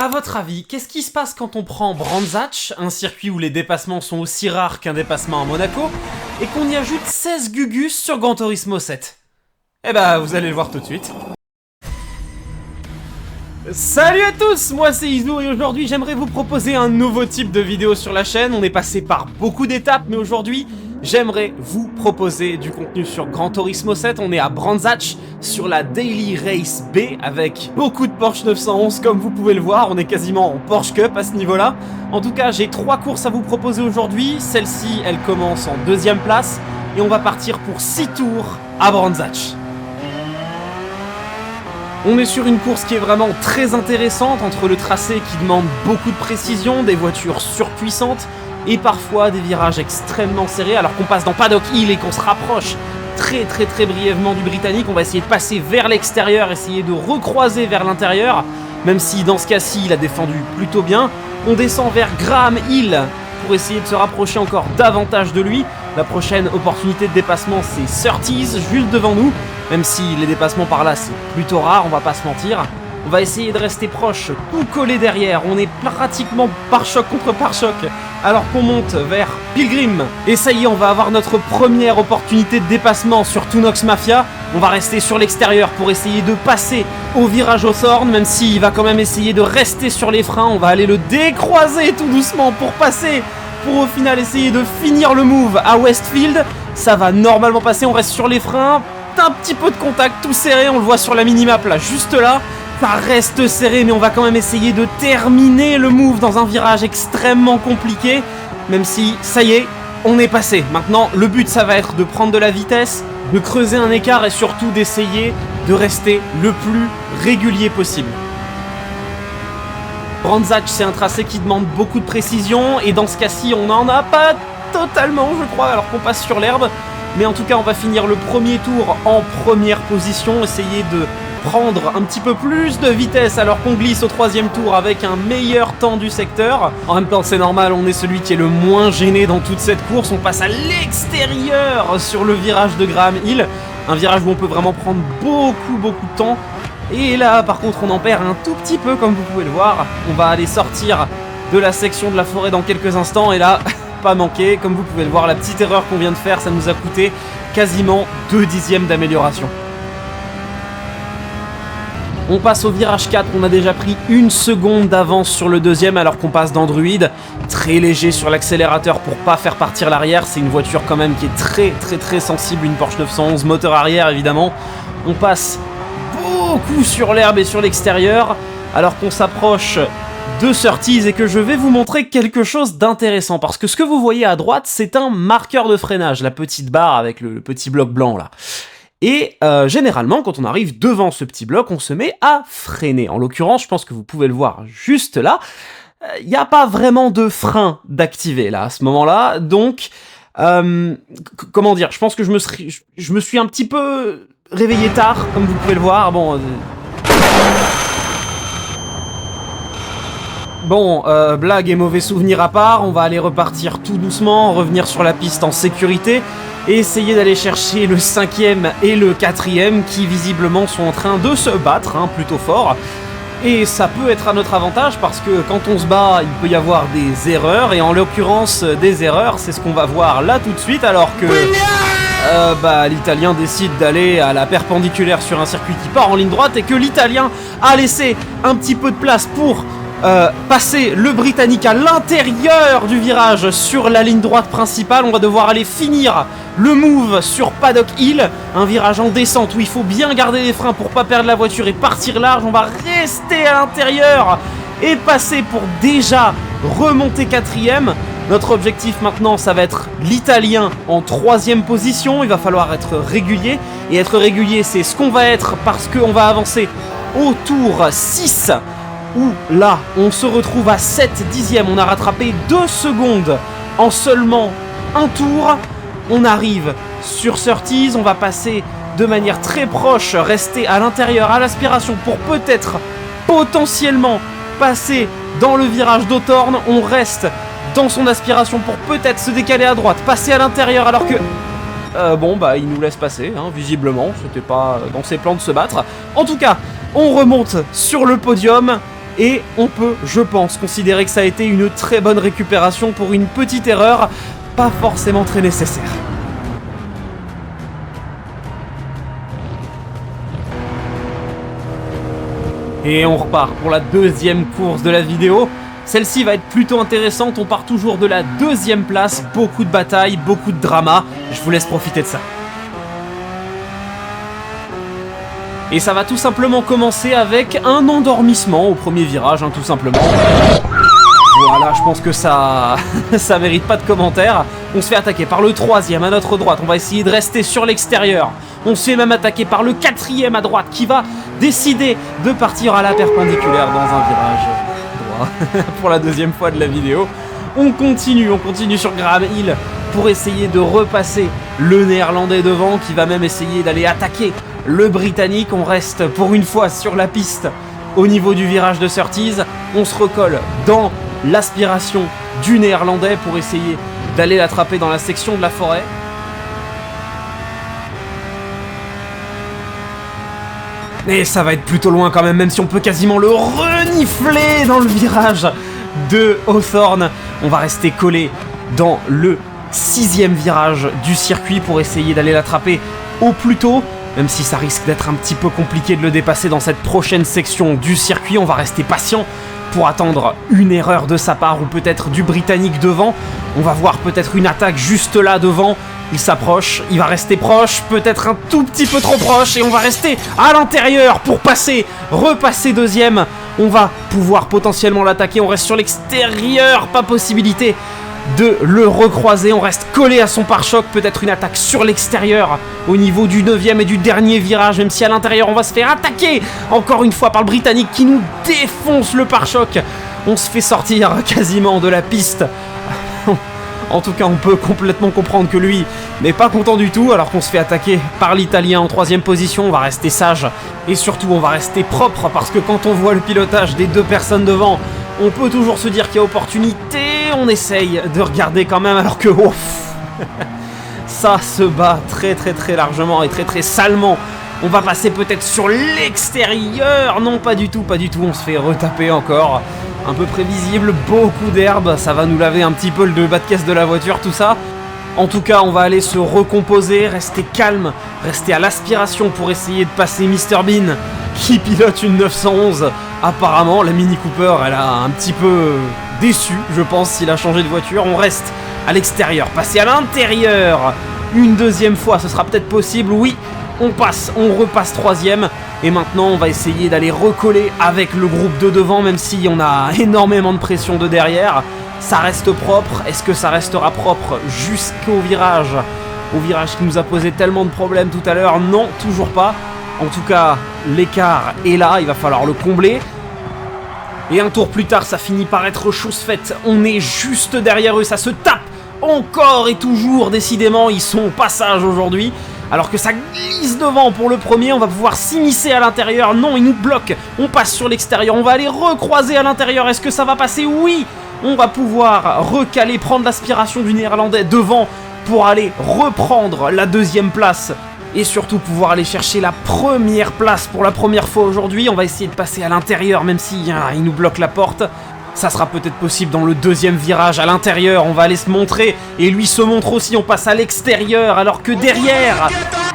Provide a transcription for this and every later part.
À votre avis, qu'est-ce qui se passe quand on prend Brands Hatch, un circuit où les dépassements sont aussi rares qu'un dépassement à Monaco, et qu'on y ajoute 16 Gugus sur Gran Turismo 7? Eh bah, vous allez le voir tout de suite. Salut à tous, moi c'est Izu et aujourd'hui j'aimerais vous proposer un nouveau type de vidéo sur la chaîne. On est passé par beaucoup d'étapes, mais aujourd'hui j'aimerais vous proposer du contenu sur Gran Turismo 7. On est à Brands Hatch sur la Daily Race B avec beaucoup de Porsche 911 comme vous pouvez le voir. On est quasiment en Porsche Cup à ce niveau-là. En tout cas, j'ai 3 courses à vous proposer aujourd'hui. Celle-ci, elle commence en 2e place et on va partir pour 6 tours à Brands Hatch. On est sur une course qui est vraiment très intéressante entre le tracé qui demande beaucoup de précision, des voitures surpuissantes et parfois des virages extrêmement serrés alors qu'on passe dans Paddock Hill et qu'on se rapproche très brièvement du Britannique. On va essayer de passer vers l'extérieur, essayer de recroiser vers l'intérieur, même si dans ce cas-ci il a défendu plutôt bien. On descend vers Graham Hill pour essayer de se rapprocher encore davantage de lui. La prochaine opportunité de dépassement c'est Surtees, juste devant nous. Même si les dépassements par là c'est plutôt rare, on va pas se mentir. On va essayer de rester proche, tout collé derrière. On est pratiquement pare-choc contre pare-choc alors qu'on monte vers Pilgrim. Et ça y est, on va avoir notre première opportunité de dépassement sur Tunox Mafia. On va rester sur l'extérieur pour essayer de passer au virage au Thorn, même s'il va quand même essayer de rester sur les freins. On va aller le décroiser tout doucement pour passer, pour au final essayer de finir le move à Westfield. Ça va normalement passer, on reste sur les freins. Un petit peu de contact, tout serré, on le voit sur la minimap là, juste là. Ça reste serré, mais on va quand même essayer de terminer le move dans un virage extrêmement compliqué. Même si, ça y est, on est passé. Maintenant, le but, ça va être de prendre de la vitesse, de creuser un écart et surtout d'essayer de rester le plus régulier possible. Brands Hatch, c'est un tracé qui demande beaucoup de précision et dans ce cas-ci, on n'en a pas totalement, je crois, alors qu'on passe sur l'herbe. Mais en tout cas, on va finir le premier tour en première position, essayer de prendre un petit peu plus de vitesse alors qu'on glisse au 3e tour avec un meilleur temps du secteur. En même temps, c'est normal, on est celui qui est le moins gêné dans toute cette course. On passe à l'extérieur sur le virage de Graham Hill, un virage où on peut vraiment prendre beaucoup de temps. Et là, par contre, on en perd un tout petit peu, comme vous pouvez le voir. On va aller sortir de la section de la forêt dans quelques instants et là... pas manqué, comme vous pouvez le voir, la petite erreur qu'on vient de faire, ça nous a coûté quasiment 2 dixièmes d'amélioration. On passe au virage 4, on a déjà pris 1 seconde d'avance sur le 2e alors qu'on passe d'Android, très léger sur l'accélérateur pour pas faire partir l'arrière, c'est une voiture quand même qui est très sensible, une Porsche 911, moteur arrière évidemment. On passe beaucoup sur l'herbe et sur l'extérieur alors qu'on s'approche de Surtees et que je vais vous montrer quelque chose d'intéressant parce que ce que vous voyez à droite c'est un marqueur de freinage, la petite barre avec le petit bloc blanc là. Et généralement quand on arrive devant ce petit bloc on se met à freiner. En l'occurrence je pense que vous pouvez le voir juste là, il n'y a pas vraiment de frein d'activer là à ce moment là donc comment dire, je pense que je me suis un petit peu réveillé tard comme vous pouvez le voir. Bon, blague et mauvais souvenirs à part, on va aller repartir tout doucement, revenir sur la piste en sécurité et essayer d'aller chercher le 5e et le 4e qui visiblement sont en train de se battre, plutôt fort. Et ça peut être à notre avantage parce que quand on se bat, il peut y avoir des erreurs et en l'occurrence des erreurs, c'est ce qu'on va voir là tout de suite alors que... l'Italien décide d'aller à la perpendiculaire sur un circuit qui part en ligne droite et que l'Italien a laissé un petit peu de place pour... passer le Britannique à l'intérieur du virage sur la ligne droite principale. On va devoir aller finir le move sur Paddock Hill, un virage en descente où il faut bien garder les freins pour pas perdre la voiture et partir large. On va rester à l'intérieur et passer pour déjà remonter 4e. Notre objectif maintenant ça va être l'Italien en 3e position. Il va falloir être régulier et être régulier c'est ce qu'on va être parce qu'on va avancer au tour 6 où là, on se retrouve à 7 dixièmes, on a rattrapé 2 secondes en seulement un tour. On arrive sur Surtees, on va passer de manière très proche, rester à l'intérieur, à l'aspiration pour peut-être, potentiellement, passer dans le virage d'Hawthorne. On reste dans son aspiration pour peut-être se décaler à droite, passer à l'intérieur alors que... il nous laisse passer, visiblement, c'était pas dans ses plans de se battre. En tout cas, on remonte sur le podium. Et on peut, je pense, considérer que ça a été une très bonne récupération pour une petite erreur, pas forcément très nécessaire. Et on repart pour la deuxième course de la vidéo. Celle-ci va être plutôt intéressante, on part toujours de la deuxième place, beaucoup de batailles, beaucoup de drama, je vous laisse profiter de ça. Et ça va tout simplement commencer avec un endormissement au premier virage, tout simplement. Voilà, je pense que ça mérite pas de commentaires. On se fait attaquer par le troisième à notre droite, on va essayer de rester sur l'extérieur. On se fait même attaquer par le quatrième à droite qui va décider de partir à la perpendiculaire dans un virage droit pour la deuxième fois de la vidéo. On continue sur Graham Hill pour essayer de repasser le néerlandais devant qui va même essayer d'aller attaquer le britannique. On reste pour une fois sur la piste au niveau du virage de Surtees. On se recolle dans l'aspiration du néerlandais pour essayer d'aller l'attraper dans la section de la forêt. Et ça va être plutôt loin quand même si on peut quasiment le renifler dans le virage de Hawthorne. On va rester collé dans le 6e virage du circuit pour essayer d'aller l'attraper au plus tôt. Même si ça risque d'être un petit peu compliqué de le dépasser dans cette prochaine section du circuit, on va rester patient pour attendre une erreur de sa part ou peut-être du Britannique devant. On va voir peut-être une attaque juste là devant. Il s'approche, il va rester proche, peut-être un tout petit peu trop proche et on va rester à l'intérieur pour repasser deuxième. On va pouvoir potentiellement l'attaquer, on reste sur l'extérieur, pas possibilité de le recroiser, on reste collé à son pare-choc, peut-être une attaque sur l'extérieur au niveau du 9e et du dernier virage, même si à l'intérieur on va se faire attaquer encore une fois par le Britannique qui nous défonce le pare-choc. On se fait sortir quasiment de la piste. En tout cas, on peut complètement comprendre que lui n'est pas content du tout, alors qu'on se fait attaquer par l'Italien en 3e position. On va rester sage et surtout on va rester propre parce que quand on voit le pilotage des deux personnes devant, on peut toujours se dire qu'il y a opportunité. On essaye de regarder quand même alors que ça se bat très largement et très salement. On va passer peut-être sur l'extérieur. Non, pas du tout. On se fait retaper encore. Un peu prévisible, beaucoup d'herbe, ça va nous laver un petit peu le bas de caisse de la voiture, tout ça. En tout cas, on va aller se recomposer, rester calme, rester à l'aspiration pour essayer de passer Mr Bean, qui pilote une 911. Apparemment, la Mini Cooper, elle a un petit peu déçu, je pense, s'il a changé de voiture. On reste à l'extérieur, passer à l'intérieur une deuxième fois, ce sera peut-être possible, oui. On passe, on repasse 3e. Et maintenant, on va essayer d'aller recoller avec le groupe de devant, même si on a énormément de pression de derrière. Ça reste propre. Est-ce que ça restera propre jusqu'au virage? Au virage qui nous a posé tellement de problèmes tout à l'heure? Non, toujours pas. En tout cas, l'écart est là, il va falloir le combler. Et un tour plus tard, ça finit par être chose faite. On est juste derrière eux, ça se tape encore et toujours. Décidément, ils sont au passage aujourd'hui. Alors que ça glisse devant pour le premier, on va pouvoir s'immiscer à l'intérieur. Non, il nous bloque. On passe sur l'extérieur. On va aller recroiser à l'intérieur. Est-ce que ça va passer? Oui. On va pouvoir recaler, prendre l'aspiration du néerlandais devant pour aller reprendre la 2e place. Et surtout pouvoir aller chercher la première place pour la première fois aujourd'hui. On va essayer de passer à l'intérieur, même s'il nous bloque la porte. Ça sera peut-être possible dans le 2e virage à l'intérieur, on va aller se montrer, et lui se montre aussi, on passe à l'extérieur, alors que derrière,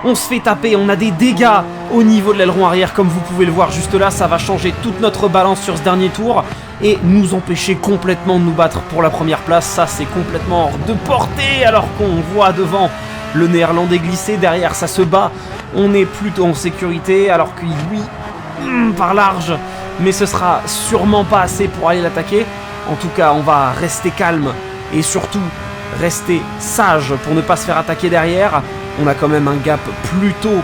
on se fait taper, on a des dégâts au niveau de l'aileron arrière, comme vous pouvez le voir juste là, ça va changer toute notre balance sur ce dernier tour, et nous empêcher complètement de nous battre pour la première place, ça c'est complètement hors de portée, alors qu'on voit devant le néerlandais glisser, derrière ça se bat, on est plutôt en sécurité, alors que lui, par large, mais ce sera sûrement pas assez pour aller l'attaquer. En tout cas, on va rester calme et surtout rester sage pour ne pas se faire attaquer derrière. On a quand même un gap plutôt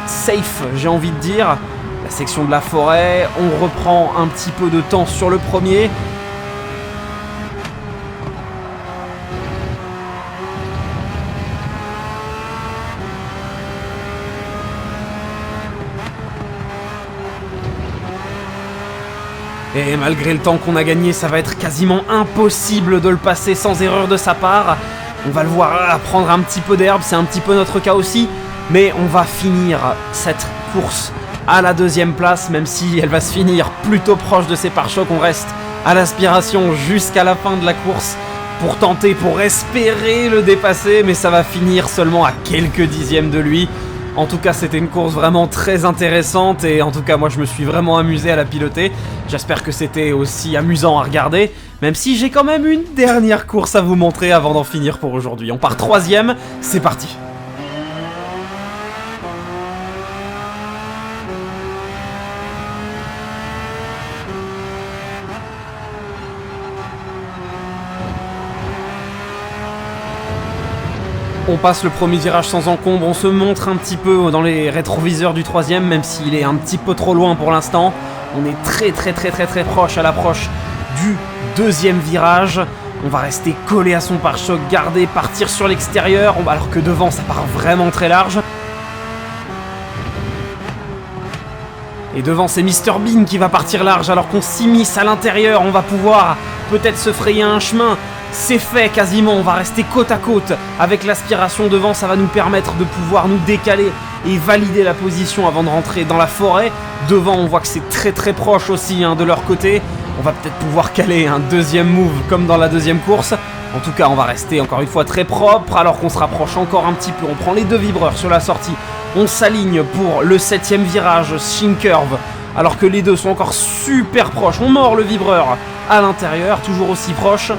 safe, j'ai envie de dire. La section de la forêt, on reprend un petit peu de temps sur le premier. Et malgré le temps qu'on a gagné, ça va être quasiment impossible de le passer sans erreur de sa part. On va le voir prendre un petit peu d'herbe, c'est un petit peu notre cas aussi. Mais on va finir cette course à la deuxième place, même si elle va se finir plutôt proche de ses pare-chocs. On reste à l'aspiration jusqu'à la fin de la course pour tenter, pour espérer le dépasser, mais ça va finir seulement à quelques dixièmes de lui. En tout cas, c'était une course vraiment très intéressante et en tout cas, moi, je me suis vraiment amusé à la piloter. J'espère que c'était aussi amusant à regarder, même si j'ai quand même une dernière course à vous montrer avant d'en finir pour aujourd'hui. On part 3ème, c'est parti. On passe le premier virage sans encombre, on se montre un petit peu dans les rétroviseurs du 3ème, même s'il est un petit peu trop loin pour l'instant. On est très proche à l'approche du 2ème virage. On va rester collé à son pare-choc, garder, partir sur l'extérieur, alors que devant ça part vraiment très large. Et devant c'est Mr Bean qui va partir large alors qu'on s'immisce à l'intérieur. On va pouvoir peut-être se frayer un chemin. C'est fait quasiment, on va rester côte à côte avec l'aspiration devant, ça va nous permettre de pouvoir nous décaler et valider la position avant de rentrer dans la forêt. Devant on voit que c'est très proche aussi de leur côté, on va peut-être pouvoir caler un deuxième move comme dans la deuxième course. En tout cas on va rester encore une fois très propre alors qu'on se rapproche encore un petit peu, on prend les deux vibreurs sur la sortie, on s'aligne pour le 7ème virage Shin Curve alors que les deux sont encore super proches, on mord le vibreur à l'intérieur, toujours aussi proche.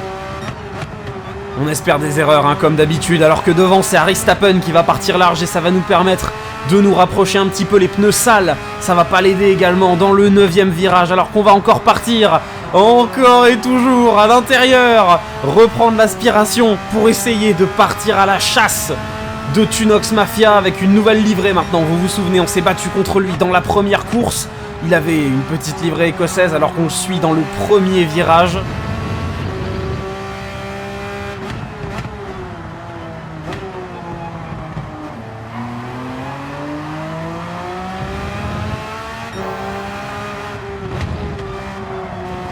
On espère des erreurs comme d'habitude, alors que devant c'est Verstappen qui va partir large et ça va nous permettre de nous rapprocher un petit peu. Les pneus sales, ça va pas l'aider également dans le 9ème virage, alors qu'on va encore partir, encore et toujours à l'intérieur, reprendre l'aspiration pour essayer de partir à la chasse de Tunox Mafia avec une nouvelle livrée maintenant. Vous vous souvenez, on s'est battu contre lui dans la première course, il avait une petite livrée écossaise alors qu'on le suit dans le premier virage.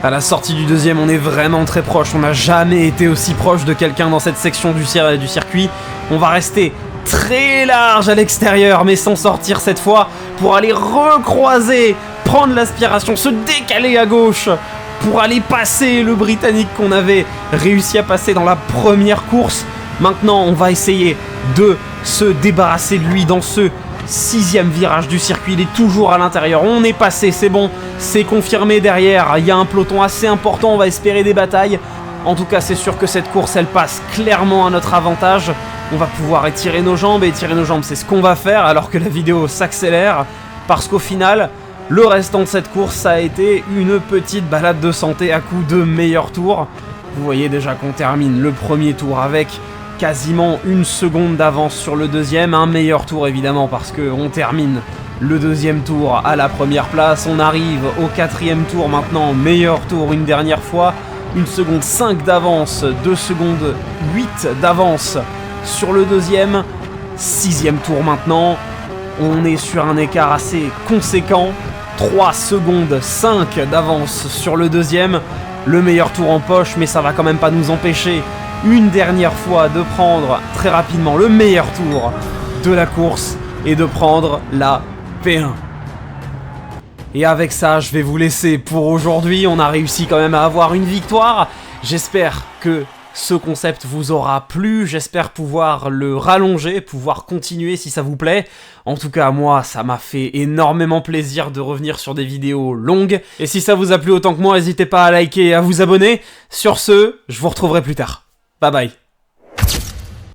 À la sortie du 2ème, on est vraiment très proche. On n'a jamais été aussi proche de quelqu'un dans cette section du circuit. On va rester très large à l'extérieur, mais sans sortir cette fois, pour aller recroiser, prendre l'aspiration, se décaler à gauche, pour aller passer le Britannique qu'on avait réussi à passer dans la première course. Maintenant, on va essayer de se débarrasser de lui dans ce 6ème virage du circuit, il est toujours à l'intérieur, on est passé, c'est bon, c'est confirmé derrière, il y a un peloton assez important, on va espérer des batailles. En tout cas c'est sûr que cette course elle passe clairement à notre avantage, on va pouvoir étirer nos jambes, et étirer nos jambes c'est ce qu'on va faire alors que la vidéo s'accélère, parce qu'au final, le restant de cette course ça a été une petite balade de santé à coup de meilleurs tours. Vous voyez déjà qu'on termine le premier tour avec quasiment une seconde d'avance sur le 2ème, un meilleur tour évidemment parce qu'on termine le 2ème tour à la première place, on arrive au 4ème tour maintenant, meilleur tour une dernière fois, 1 seconde 5 d'avance, 2 secondes 8 d'avance sur le 2ème, 6ème tour maintenant, on est sur un écart assez conséquent, 3 secondes 5 d'avance sur le 2ème, le meilleur tour en poche, mais ça va quand même pas nous empêcher une dernière fois de prendre très rapidement le meilleur tour de la course et de prendre la P1. Et avec ça, je vais vous laisser pour aujourd'hui. On a réussi quand même à avoir une victoire. J'espère que ce concept vous aura plu. J'espère pouvoir le rallonger, pouvoir continuer si ça vous plaît. En tout cas, moi, ça m'a fait énormément plaisir de revenir sur des vidéos longues. Et si ça vous a plu autant que moi, n'hésitez pas à liker et à vous abonner. Sur ce, je vous retrouverai plus tard. Bye bye.